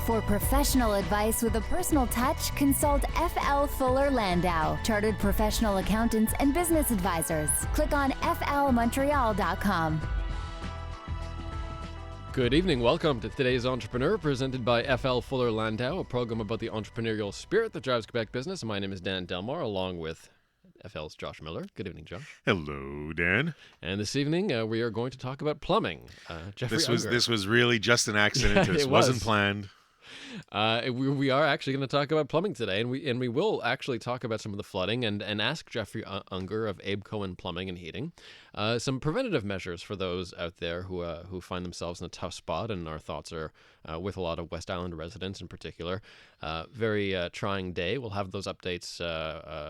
For professional advice with a personal touch, consult F.L. Fuller Landau, Chartered Professional Accountants and Business Advisors. Click on flmontreal.com. Good evening. Welcome to today's Entrepreneur, presented by F.L. Fuller Landau, a program about the entrepreneurial spirit that drives Quebec business. My name is Dan Delmar, along with FL's Josh Miller. Good evening, Josh. Hello, Dan. And this evening, we are going to talk about plumbing. Geoffrey Unger. This was really just an accident. This wasn't planned. We are actually going to talk about plumbing today, and we will actually talk about some of the flooding and ask Geoffrey Unger of Abe Cohen Plumbing and Heating some preventative measures for those out there who find themselves in a tough spot. And our thoughts are with a lot of West Island residents in particular. Very trying day. We'll have those updates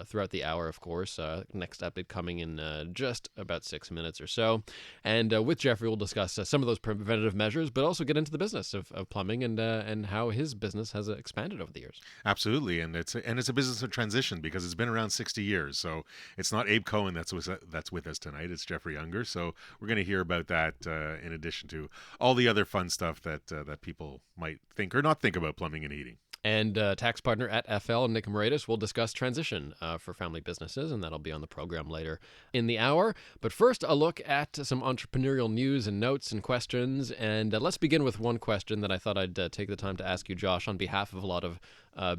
throughout the hour, of course. Next update coming in just about 6 minutes or so. And with Geoffrey, we'll discuss some of those preventative measures, but also get into the business of plumbing and how his business has expanded over the years. Absolutely, and it's a business of transition because it's been around 60 years. So it's not Abe Cohen that's with us tonight. It's Geoffrey Unger. So we're going to hear about that in addition to all the other fun stuff that people might think or not think about plumbing and heating. And tax partner at FL, Nick Moraitis, will discuss transition for family businesses, and that'll be on the program later in the hour. But first, a look at some entrepreneurial news and notes and questions. And let's begin with one question that I thought I'd take the time to ask you, Josh, on behalf of a lot of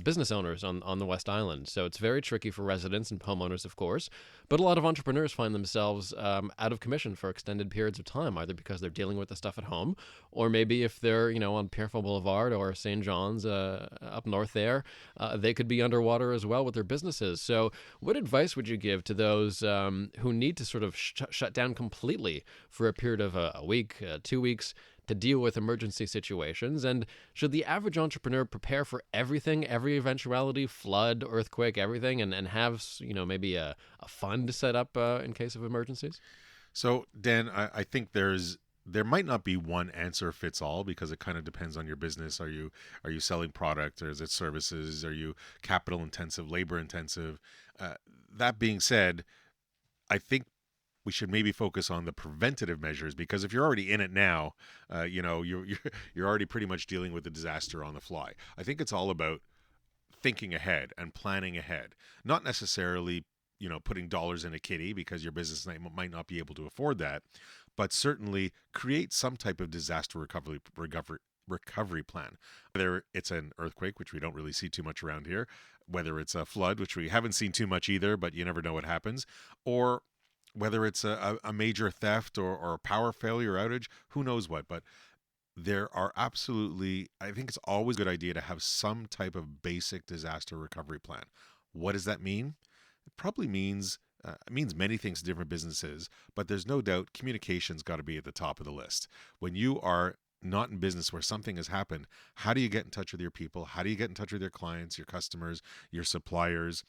business owners on the West Island. So it's very tricky for residents and homeowners, of course, but a lot of entrepreneurs find themselves out of commission for extended periods of time, either because they're dealing with the stuff at home, or maybe if they're on Pierrefonds Boulevard or St. John's up north there, they could be underwater as well with their businesses. So what advice would you give to those who need to sort of shut down completely for a period of a week, 2 weeks, to deal with emergency situations? And should the average entrepreneur prepare for everything, every eventuality, flood, earthquake, everything, and have maybe a fund set up in case of emergencies? So, Dan, I think there might not be one answer fits all because it kind of depends on your business. Are you selling product, or is it services? Are you capital intensive, labor intensive? That being said, I think we should maybe focus on the preventative measures, because if you're already in it now, you're already pretty much dealing with the disaster on the fly. I think it's all about thinking ahead and planning ahead, not necessarily putting dollars in a kitty because your business might not be able to afford that, but certainly create some type of disaster recovery plan. Whether it's an earthquake, which we don't really see too much around here, whether it's a flood, which we haven't seen too much either, but you never know what happens, or whether it's a major theft or a power failure outage, who knows what. But there are absolutely, I think it's always a good idea to have some type of basic disaster recovery plan. What does that mean? It probably means it means many things to different businesses, but there's no doubt communication's got to be at the top of the list. When you are not in business where something has happened, how do you get in touch with your people? How do you get in touch with your clients, your customers, your suppliers?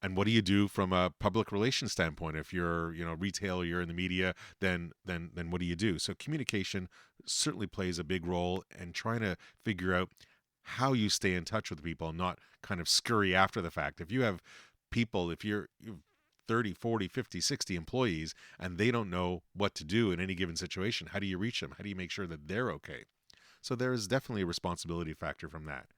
And what do you do from a public relations standpoint? If you're, retail, you're in the media, then what do you do? So communication certainly plays a big role in trying to figure out how you stay in touch with people and not kind of scurry after the fact. If you have people, if you're 30, 40, 50, 60 employees and they don't know what to do in any given situation, how do you reach them? How do you make sure that they're okay? So there is definitely a responsibility factor from that.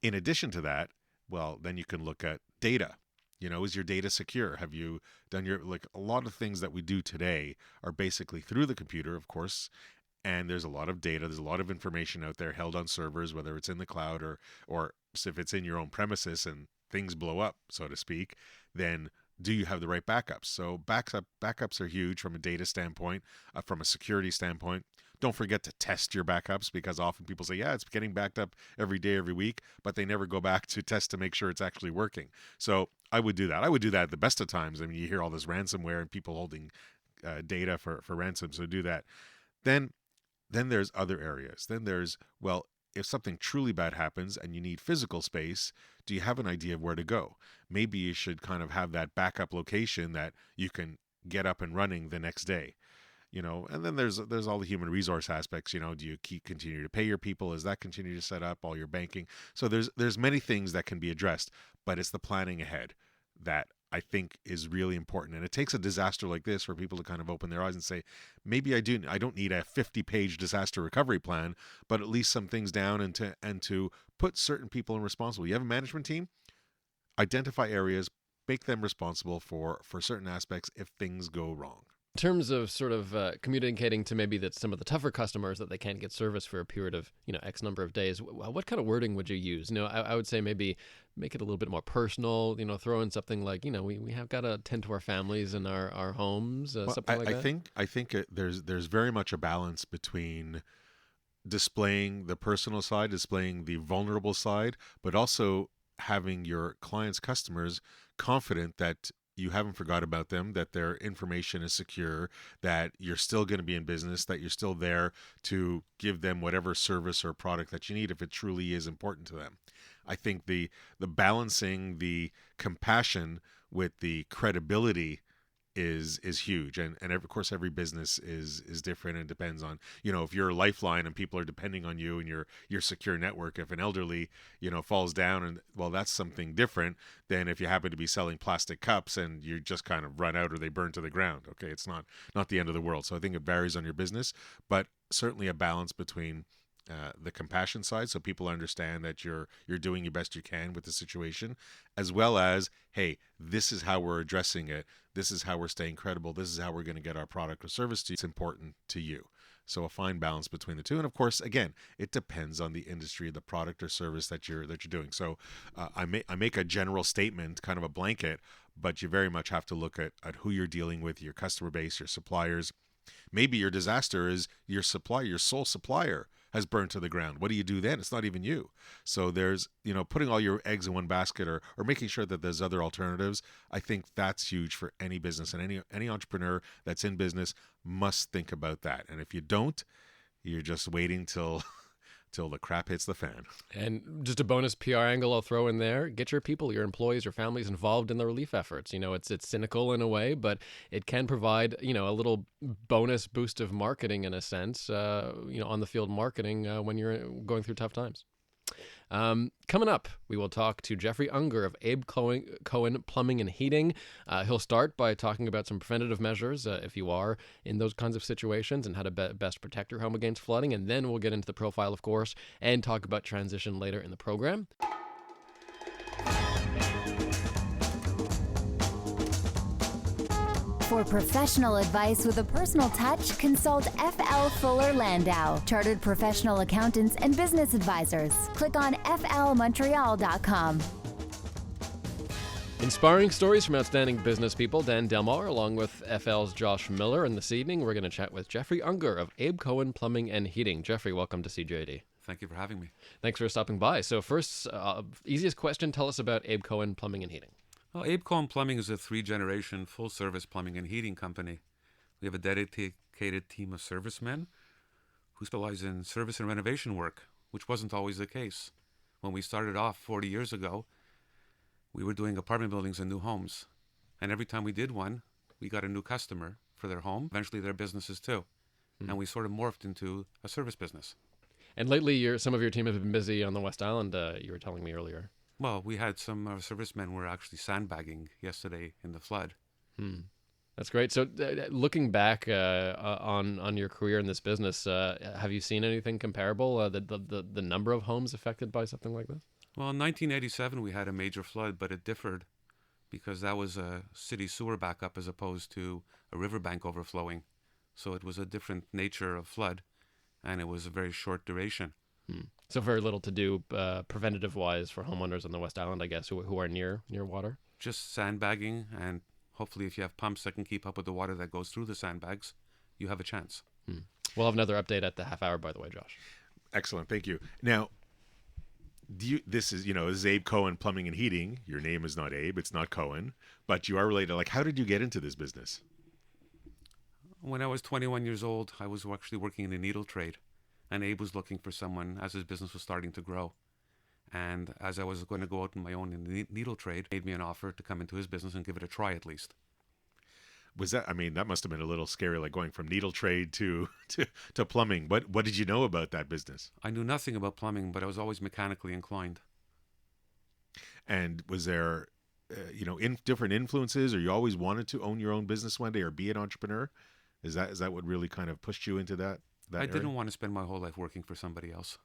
In addition to that, well, then you can look at data. Is your data secure? Have you done a lot of things that we do today are basically through the computer, of course, and there's a lot of data, there's a lot of information out there held on servers, whether it's in the cloud or if it's in your own premises and things blow up, so to speak, then do you have the right backups? So backups are huge from a data standpoint, from a security standpoint. Don't forget to test your backups, because often people say, yeah, it's getting backed up every day, every week, but they never go back to test to make sure it's actually working. So I would do that. I would do that at the best of times. I mean, you hear all this ransomware and people holding data for ransom, so do that. Then there's other areas. Then there's, well, if something truly bad happens and you need physical space, do you have an idea of where to go? Maybe you should kind of have that backup location that you can get up and running the next day. And then there's all the human resource aspects. Do you continue to pay your people? Does that continue to set up all your banking? So there's many things that can be addressed, but it's the planning ahead that I think is really important. And it takes a disaster like this for people to kind of open their eyes and say, maybe I don't need a 50-page disaster recovery plan, but at least some things down and to put certain people in responsible. You have a management team, identify areas, make them responsible for certain aspects if things go wrong. In terms of sort of communicating to maybe that some of the tougher customers that they can't get service for a period of, X number of days, what kind of wording would you use? I would say maybe make it a little bit more personal, throw in something like, we have got to tend to our families and our homes, something like that. I think there's very much a balance between displaying the personal side, displaying the vulnerable side, but also having your clients, customers confident that you haven't forgot about them, that their information is secure, that you're still going to be in business, that you're still there to give them whatever service or product that you need if it truly is important to them. I think the balancing the compassion with the credibility is huge, and of course every business is different and depends on if you're a lifeline and people are depending on you and your secure network. If an elderly falls down, and well, that's something different than if you happen to be selling plastic cups and you just kind of run out or they burn to the ground. Okay, it's not the end of the world. So I think it varies on your business, but certainly a balance between the compassion side, so people understand that you're doing your best you can with the situation, as well as, hey, this is how we're addressing it, this is how we're staying credible, this is how we're going to get our product or service to you. It's important to you. So a fine balance between the two, and of course, again, it depends on the industry, the product or service that you're doing. So I make a general statement, kind of a blanket, but you very much have to look at who you're dealing with, your customer base, your suppliers. Maybe your disaster is your supplier, your sole supplier has burned to the ground. What do you do then? It's not even you. So there's, putting all your eggs in one basket or making sure that there's other alternatives. I think that's huge for any business, and any entrepreneur that's in business must think about that. And if you don't, you're just waiting till the crap hits the fan. And just a bonus PR angle I'll throw in there: get your people, your employees, your families involved in the relief efforts. It's cynical in a way, but it can provide a little bonus boost of marketing in a sense. On the field marketing when you're going through tough times. Coming up, we will talk to Geoffrey Unger of Abe Cohen Plumbing and Heating. He'll start by talking about some preventative measures if you are in those kinds of situations and how to best protect your home against flooding. And then we'll get into the profile, of course, and talk about transition later in the program. For professional advice with a personal touch, consult F.L. Fuller Landau, Chartered Professional Accountants and Business Advisors. Click on flmontreal.com. Inspiring stories from outstanding business people, Dan Delmar, along with FL's Josh Miller. And this evening, we're going to chat with Geoffrey Unger of Abe Cohen Plumbing and Heating. Geoffrey, welcome to CJD. Thank you for having me. Thanks for stopping by. So first, easiest question, tell us about Abe Cohen Plumbing and Heating. Well, Abe Cohen Plumbing is a 3-generation full-service plumbing and heating company. We have a dedicated team of servicemen who specialize in service and renovation work, which wasn't always the case. When we started off 40 years ago, we were doing apartment buildings and new homes. And every time we did one, we got a new customer for their home, eventually their businesses too. And we sort of morphed into a service business. And lately, some of your team have been busy on the West Island, you were telling me earlier. Well, we had some servicemen were actually sandbagging yesterday in the flood. That's great. So looking back on your career in this business, have you seen anything comparable, the number of homes affected by something like this? Well, in 1987, we had a major flood, but it differed because that was a city sewer backup as opposed to a riverbank overflowing. So it was a different nature of flood, and it was a very short duration. So very little to do preventative-wise for homeowners on the West Island, I guess, who are near water? Just sandbagging, and hopefully if you have pumps that can keep up with the water that goes through the sandbags, you have a chance. We'll have another update at the half hour, by the way, Josh. Excellent, thank you. Now, this is Abe Cohen Plumbing and Heating. Your name is not Abe, it's not Cohen, but you are related. Like, how did you get into this business? When I was 21 years old, I was actually working in the needle trade. And Abe was looking for someone as his business was starting to grow. And as I was going to go out on my own in the needle trade, he made me an offer to come into his business and give it a try at least. That must have been a little scary, like going from needle trade to plumbing. What did you know about that business? I knew nothing about plumbing, but I was always mechanically inclined. And was there different influences, or you always wanted to own your own business one day or be an entrepreneur? Is that what really kind of pushed you into that I area? didn't want to spend my whole life working for somebody else.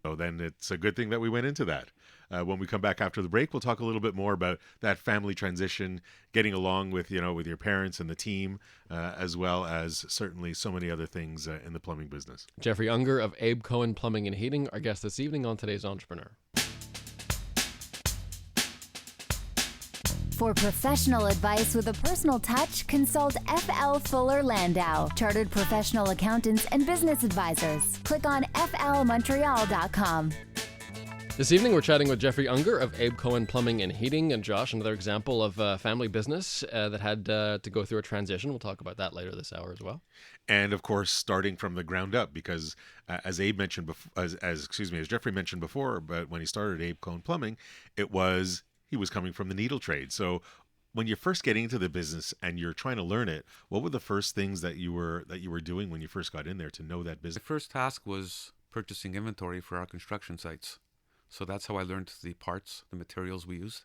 So then it's a good thing that we went into that. When we come back after the break, we'll talk a little bit more about that family transition, getting along with your parents and the team, as well as certainly so many other things in the plumbing business. Geoffrey Unger of Abe Cohen Plumbing and Heating, our guest this evening on today's Entrepreneur. For professional advice with a personal touch, consult FL Fuller Landau, Chartered Professional Accountants and Business Advisors. Click on flmontreal.com. This evening, we're chatting with Geoffrey Unger of Abe Cohen Plumbing and Heating. And Josh, another example of a family business that had to go through a transition. We'll talk about that later this hour as well. And of course, starting from the ground up, because as Abe mentioned before, as Geoffrey mentioned before, but when he started Abe Cohen Plumbing, he was coming from the needle trade. So when you're first getting into the business and you're trying to learn it, what were the first things that you were doing when you first got in there to know that business? The first task was purchasing inventory for our construction sites. So that's how I learned the parts, the materials we used.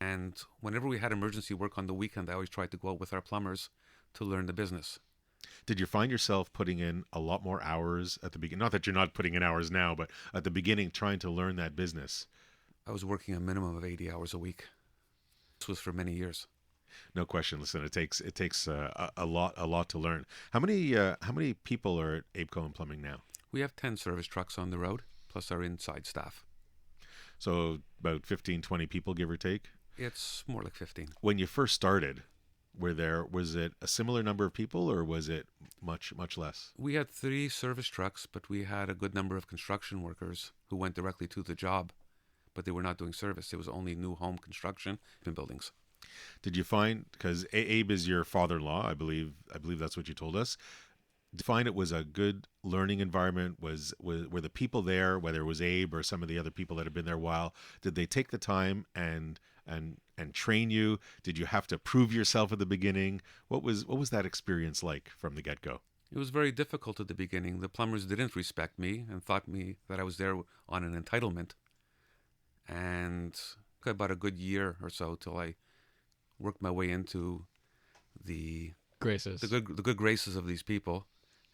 And whenever we had emergency work on the weekend, I always tried to go out with our plumbers to learn the business. Did you find yourself putting in a lot more hours at the beginning? Not that you're not putting in hours now, but at the beginning, trying to learn that business. I was working a minimum of 80 hours a week. This was for many years. No question. Listen, it takes a lot to learn. How many people are at Abe Cohen Plumbing now? We have 10 service trucks on the road, plus our inside staff. So about 15, 20 people, give or take? It's more like 15. When you first started, was it a similar number of people, or was it much less? We had 3 service trucks, but we had a good number of construction workers who went directly to the job, but they were not doing service. It was only new home construction in buildings. Did you find, because Abe is your father-in-law, I believe that's what you told us. Did you find it was a good learning environment? Were the people there, whether it was Abe or some of the other people that have been there a while, did they take the time and train you? Did you have to prove yourself at the beginning? What was that experience like from the get-go? It was very difficult at the beginning. The plumbers didn't respect me and thought that I was there on an entitlement. And about a good year or so till I worked my way into the Graces. the good graces of these people.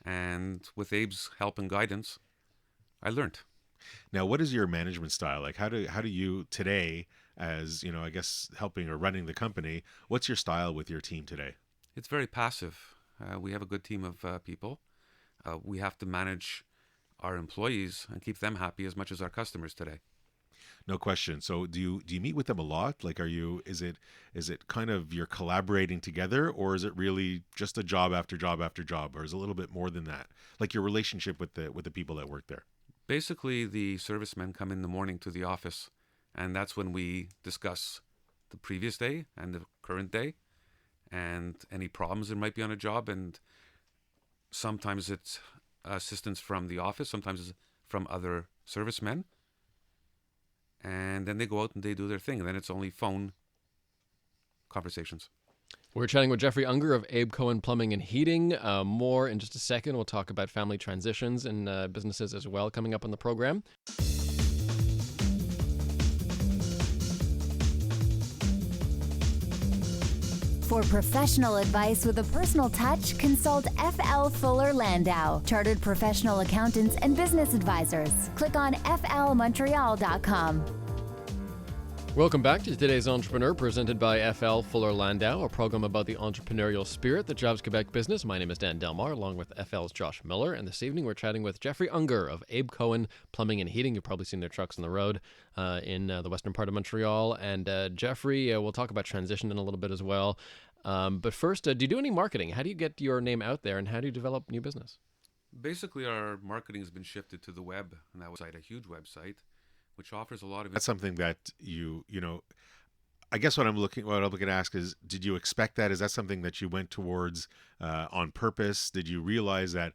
And with Abe's help and guidance, I learned. Now, what is your management style? Like, how do you today, as I guess helping or running the company, what's your style with your team today? It's very passive. We have a good team of people. We have to manage our employees and keep them happy as much as our customers today. No question. So do you meet with them a lot? Like, is it kind of you're collaborating together, or is it really just a job after job after job, or is it a little bit more than that? Like your relationship with the people that work there? Basically, the servicemen come in the morning to the office, and that's when we discuss the previous day and the current day and any problems there might be on a job. And sometimes it's assistance from the office, sometimes it's from other servicemen. And then they go out and they do their thing. And then it's only phone conversations. We're chatting with Geoffrey Unger of Abe Cohen Plumbing and Heating. More in just a second. We'll talk about family transitions and businesses as well coming up on the program. For professional advice with a personal touch, consult FL Fuller Landau, Chartered Professional Accountants and Business Advisors. Click on flmontreal.com. Welcome back to today's Entrepreneur, presented by FL Fuller Landau, a program about the entrepreneurial spirit that drives Quebec business. My name is Dan Delmar, along with FL's Josh Miller, and this evening we're chatting with Geoffrey Unger of Abe Cohen Plumbing and Heating. You've probably seen their trucks on the road in the western part of Montreal. And Geoffrey, we'll talk about transition in a little bit as well. But first, do you do any marketing? How do you get your name out there, and how do you develop new business? Basically, our marketing has been shifted to the web, and that was a huge website, which offers a lot of. That's something that I guess what I'm looking to ask is, did you expect that? Is that something that you went towards on purpose? Did you realize that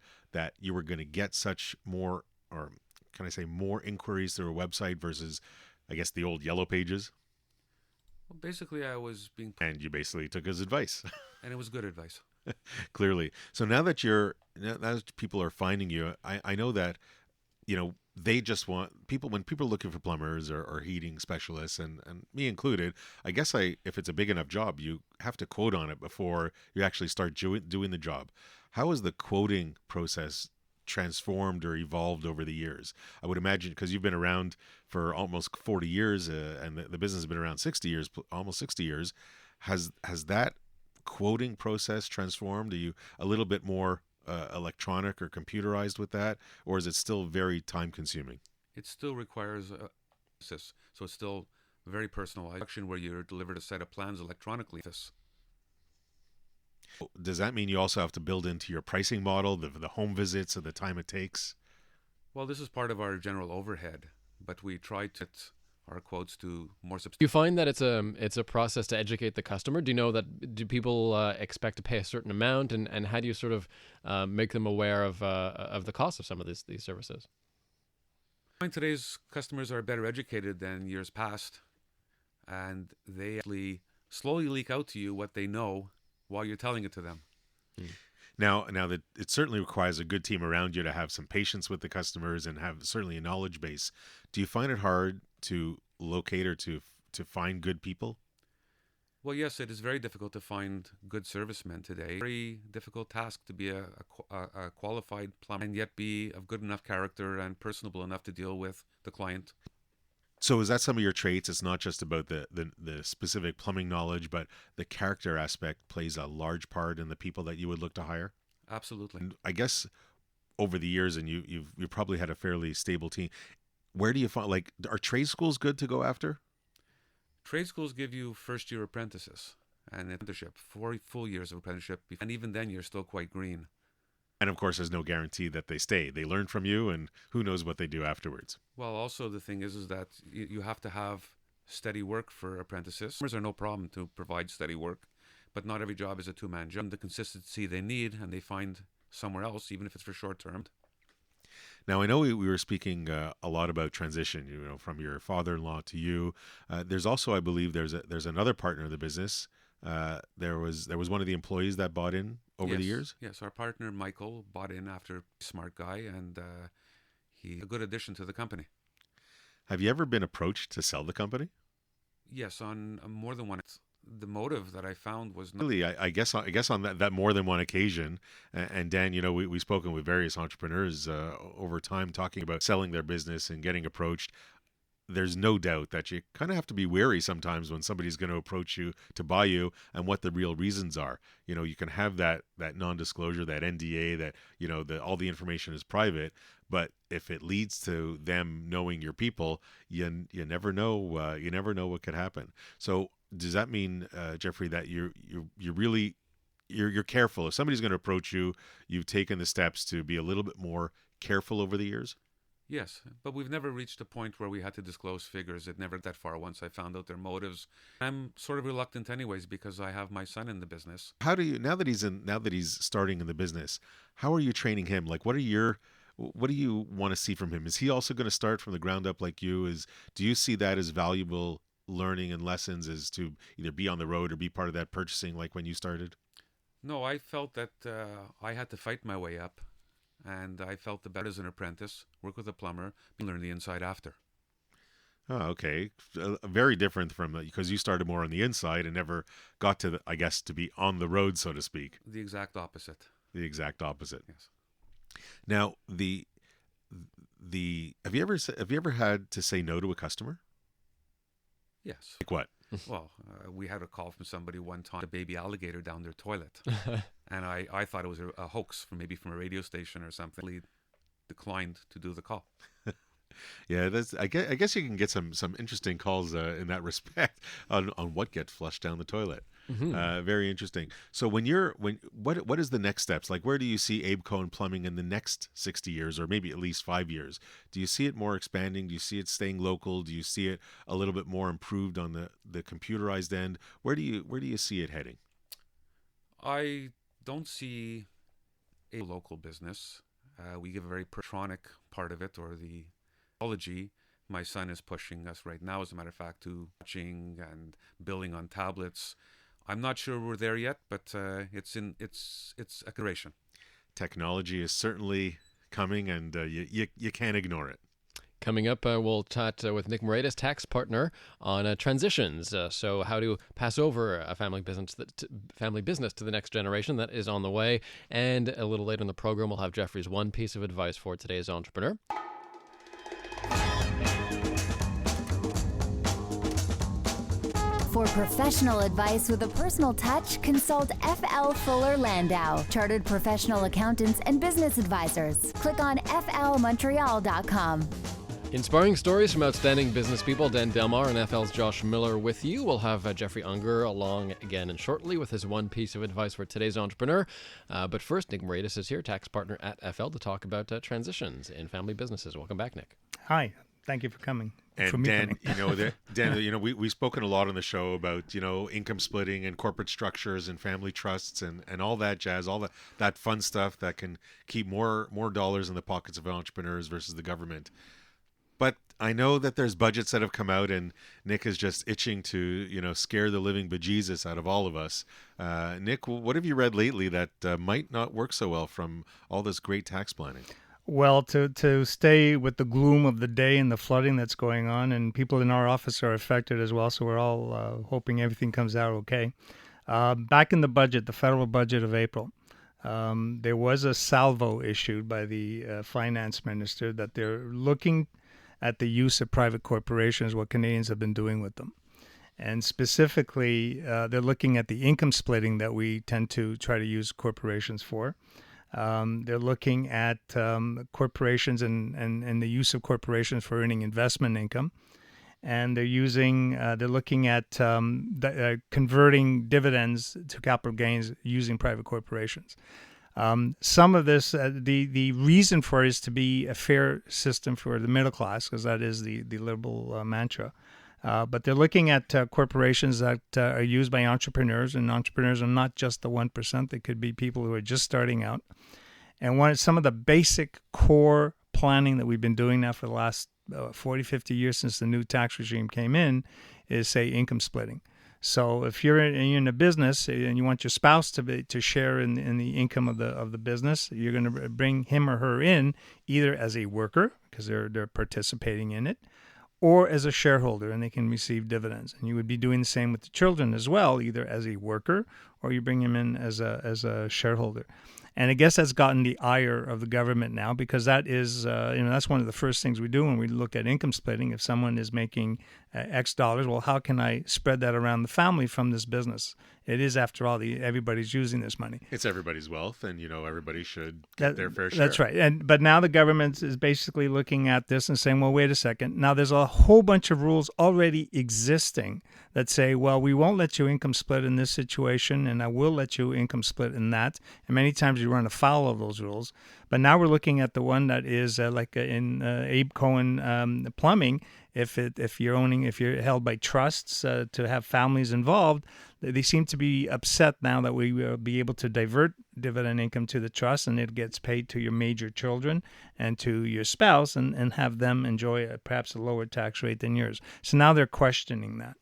you were going to get such more, or can I say more inquiries through a website versus, I guess, the old yellow pages? Well, basically, I was being. And you basically took his advice. And it was good advice. Clearly. So now that people are finding you, I know that, they just want people when people are looking for plumbers or heating specialists and me included. I guess if it's a big enough job, you have to quote on it before you actually start doing the job. How has the quoting process transformed or evolved over the years? I would imagine because you've been around for almost 40 years and the business has been around 60 years, almost 60 years. Has that quoting process transformed? Are you a little bit more electronic or computerized with that, or is it still very time consuming? It still requires so it's still very personalized where you're delivered a set of plans electronically. Does that mean you also have to build into your pricing model the home visits and the time it takes? Well, this is part of our general overhead, but we try to get our quotes to more substantial. Do you find that it's a process to educate the customer? Do people expect to pay a certain amount, and how do you sort of make them aware of the cost of some of these services? Today's customers are better educated than years past, and they actually slowly leak out to you what they know while you're telling it to them. Now that it certainly requires a good team around you to have some patience with the customers and have certainly a knowledge base. Do you find it hard to locate or to find good people? Well, yes, it is very difficult to find good servicemen today. Very difficult task to be a qualified plumber and yet be of good enough character and personable enough to deal with the client. So is that some of your traits? It's not just about the specific plumbing knowledge, but the character aspect plays a large part in the people that you would look to hire? Absolutely. And I guess over the years, and you've probably had a fairly stable team. Where do you find, like, are trade schools good to go after? Trade schools give you first-year apprentices and apprenticeship, 4 full years of apprenticeship, and even then you're still quite green. And of course, there's no guarantee that they stay. They learn from you, and who knows what they do afterwards. Well, also the thing is that you have to have steady work for apprentices. Plumbers are no problem to provide steady work, but not every job is a two-man job. The consistency they need, and they find somewhere else, even if it's for short term. Now, I know we were speaking a lot about transition, from your father-in-law to you. There's also, I believe, there's another partner in the business. There was one of the employees that bought in over the years. Yes, our partner Michael bought in after smart guy, and he's a good addition to the company. Have you ever been approached to sell the company? Yes, on more than one. The motive that I found was not really, I guess on that more than one occasion. And Dan, we've spoken with various entrepreneurs over time talking about selling their business and getting approached. There's no doubt that you kind of have to be wary sometimes when somebody's going to approach you to buy you and what the real reasons are. You can have that non-disclosure, that NDA, that all the information is private, but if it leads to them knowing your people, you never know. You never know what could happen. So does that mean, Geoffrey, that you're careful if somebody's going to approach you? You've taken the steps to be a little bit more careful over the years? Yes, but we've never reached a point where we had to disclose figures. It never that far once I found out their motives. I'm sort of reluctant anyways because I have my son in the business. How do you, now that he's starting in the business, how are you training him? Like, what do you want to see from him? Is he also going to start from the ground up like you? Do you see that as valuable learning and lessons, as to either be on the road or be part of that purchasing like when you started? No, I felt that I had to fight my way up. And I felt the better as an apprentice, work with a plumber, and learn the inside after. Oh, okay. Very different from because you started more on the inside and never got to, to be on the road, so to speak. The exact opposite. The exact opposite. Yes. Now, have you ever had to say no to a customer? Yes. Like what? Well, we had a call from somebody one time, a baby alligator down their toilet. And I thought it was a hoax from a radio station or something. He declined to do the call. Yeah, I guess you can get some interesting calls in that respect on what gets flushed down the toilet. Mm-hmm. Very interesting. So what is the next steps? Like, where do you see Abe Cohen Plumbing in the next 60 years, or maybe at least 5 years? Do you see it more expanding? Do you see it staying local? Do you see it a little bit more improved on the computerized end? Where do you see it heading? I don't see a local business. We give a very electronic part of it, or the technology. My son is pushing us right now, as a matter of fact, to watching and billing on tablets. I'm not sure we're there yet, but it's a creation. Technology is certainly coming, and you can't ignore it. Coming up, we'll chat with Nick Moraitis, tax partner, on transitions. So how to pass over a family business to the next generation. That is on the way. And a little later in the program, we'll have Geoffrey's one piece of advice for today's entrepreneur. For professional advice with a personal touch, consult FL Fuller Landau, Chartered Professional Accountants and Business Advisors. Click on flmontreal.com. Inspiring stories from outstanding business people. Dan Delmar and FL's Josh Miller with you. We'll have Geoffrey Unger along again and shortly with his one piece of advice for today's entrepreneur. But first, Nick Moraitis is here, tax partner at FL, to talk about transitions in family businesses. Welcome back, Nick. Hi. Thank you for coming. And Dan, we've spoken a lot on the show about, income splitting and corporate structures and family trusts and all that jazz, all that fun stuff that can keep more dollars in the pockets of entrepreneurs versus the government. But I know that there's budgets that have come out, and Nick is just itching to, scare the living bejesus out of all of us. Nick, what have you read lately that might not work so well from all this great tax planning? Well, to stay with the gloom of the day and the flooding that's going on, and people in our office are affected as well, so we're all hoping everything comes out okay. Back in the budget, the federal budget of April, there was a salvo issued by the finance minister that they're looking at the use of private corporations, what Canadians have been doing with them. And specifically, they're looking at the income splitting that we tend to try to use corporations for. They're looking at corporations and the use of corporations for earning investment income. And they're looking at converting dividends to capital gains using private corporations. Some of this, the reason for it is to be a fair system for the middle class, because that is the liberal mantra. But they're looking at corporations that are used by entrepreneurs, and entrepreneurs are not just the 1%. They could be people who are just starting out. And some of the basic core planning that we've been doing now for the last 40, 50 years since the new tax regime came in is, say, income splitting. So if you're in a business and you want your spouse to share in the income of the business, you're going to bring him or her in either as a worker, because they're participating in it, or as a shareholder, and they can receive dividends. And you would be doing the same with the children as well, either as a worker or you bring him in as a shareholder. And I guess that's gotten the ire of the government now, because that is, that's one of the first things we do when we look at income splitting. If someone is making X dollars, well, how can I spread that around the family from this business? It is, after all, everybody's using this money. It's everybody's wealth, and everybody should get their fair share. That's right. But now the government is basically looking at this and saying, well, wait a second. Now there's a whole bunch of rules already existing that say, well, we won't let you income split in this situation, and I will let you income split in that. And many times you run afoul of those rules. But now we're looking at the one that is like in Abe Cohen plumbing. If you're held by trusts to have families involved, they seem to be upset now that we will be able to divert dividend income to the trust, and it gets paid to your major children and to your spouse, and have them enjoy perhaps a lower tax rate than yours. So now they're questioning that.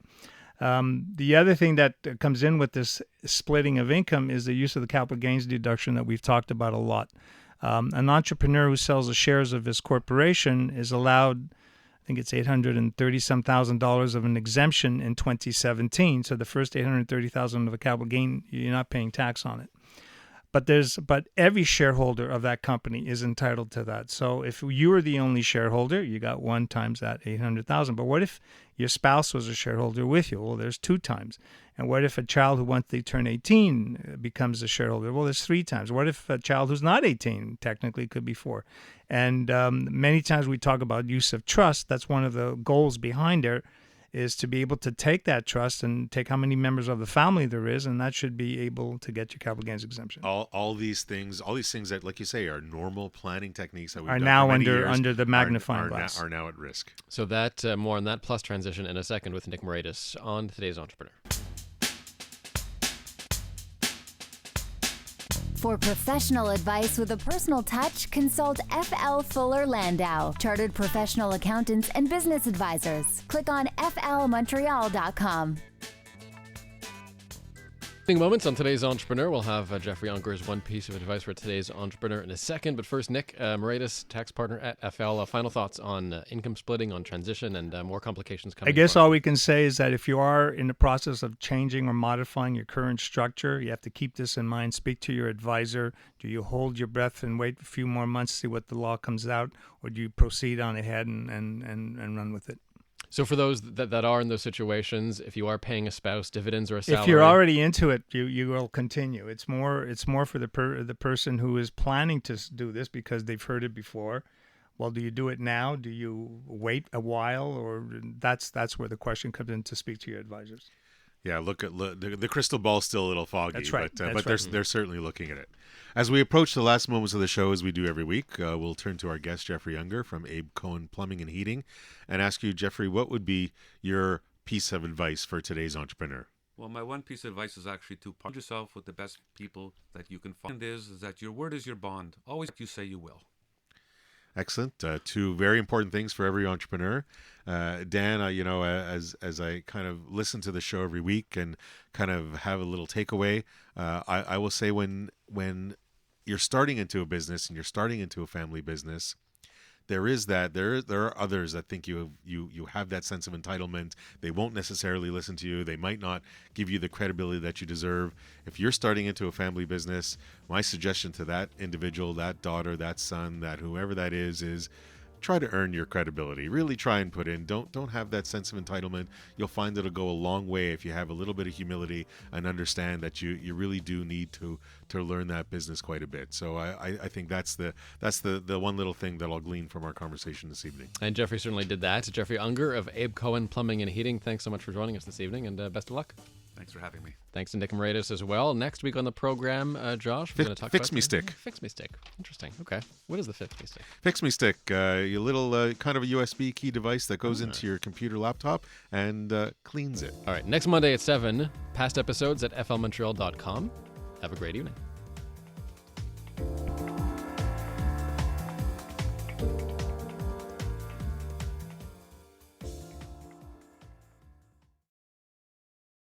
The other thing that comes in with this splitting of income is the use of the capital gains deduction that we've talked about a lot. An entrepreneur who sells the shares of his corporation is allowed, I think it's $830,000 of an exemption in 2017. So the first $830,000 of a capital gain, you're not paying tax on it. But every shareholder of that company is entitled to that. So if you were the only shareholder, you got 1 times that 800,000. But what if your spouse was a shareholder with you? Well, there's 2 times. And what if a child who, once they turn 18, becomes a shareholder? Well, there's 3 times. What if a child who's not 18, technically could be 4? And many times we talk about use of trust. That's one of the goals behind it, is to be able to take that trust and take how many members of the family there is, and that should be able to get your capital gains exemption. All these things that, like you say, are normal planning techniques that we've are done now for many years, under the magnifying glass. Are now at risk. So that more on that plus transition in a second with Nick Moraitis on Today's Entrepreneur. For professional advice with a personal touch, consult FL Fuller Landau, Chartered Professional Accountants and Business Advisors. Click on flmontreal.com. Big moments on today's Entrepreneur. We'll have Geoffrey Unger's one piece of advice for today's Entrepreneur in a second. But first, Nick Moraitis, tax partner at FL. Final thoughts on income splitting, on transition, and more complications coming. I guess all we can say is that if you are in the process of changing or modifying your current structure, you have to keep this in mind. Speak to your advisor. Do you hold your breath and wait a few more months to see what the law comes out, or do you proceed on ahead and run with it? So for those that are in those situations, if you are paying a spouse dividends or a salary, if you're already into it, you will continue. It's more for the person who is planning to do this because they've heard it before. Well, do you do it now? Do you wait a while? Or that's where the question comes in, to speak to your advisors. Yeah, look at the crystal ball's still a little foggy. That's right. But they're certainly looking at it. As we approach the last moments of the show, as we do every week, we'll turn to our guest, Geoffrey Unger from Abe Cohen Plumbing and Heating, and ask you, Geoffrey, what would be your piece of advice for today's entrepreneur? Well, my one piece of advice is actually to partner yourself with the best people that you can find. Is that your word is your bond. Always what you say you will. Excellent. Two very important things for every entrepreneur. Dan, as I kind of listen to the show every week and kind of have a little takeaway, I will say when you're starting into a business and you're starting into a family business, there are others that think you have that sense of entitlement. They won't necessarily listen to you. They might not give you the credibility that you deserve. If you're starting into a family business, my suggestion to that individual, that daughter, that son, that whoever that is try to earn your credibility. Really try and put in. Don't have that sense of entitlement. You'll find it'll go a long way if you have a little bit of humility and understand that you really do need to learn that business quite a bit. So I think that's the one little thing that I'll glean from our conversation this evening. And Geoffrey certainly did that. Geoffrey Unger of Abe Cohen Plumbing and Heating, thanks so much for joining us this evening, and best of luck. Thanks for having me. Thanks to Nick Moraitis as well. Next week on the program, Josh, we're going to talk Fix about Me Stick. Fix Me Stick. Interesting. Okay. What is the Fix Me Stick? Fix Me Stick, your little kind of a USB key device that goes into your computer laptop and cleans it. All right. Next Monday at 7, past episodes at flmontreal.com. Have a great evening.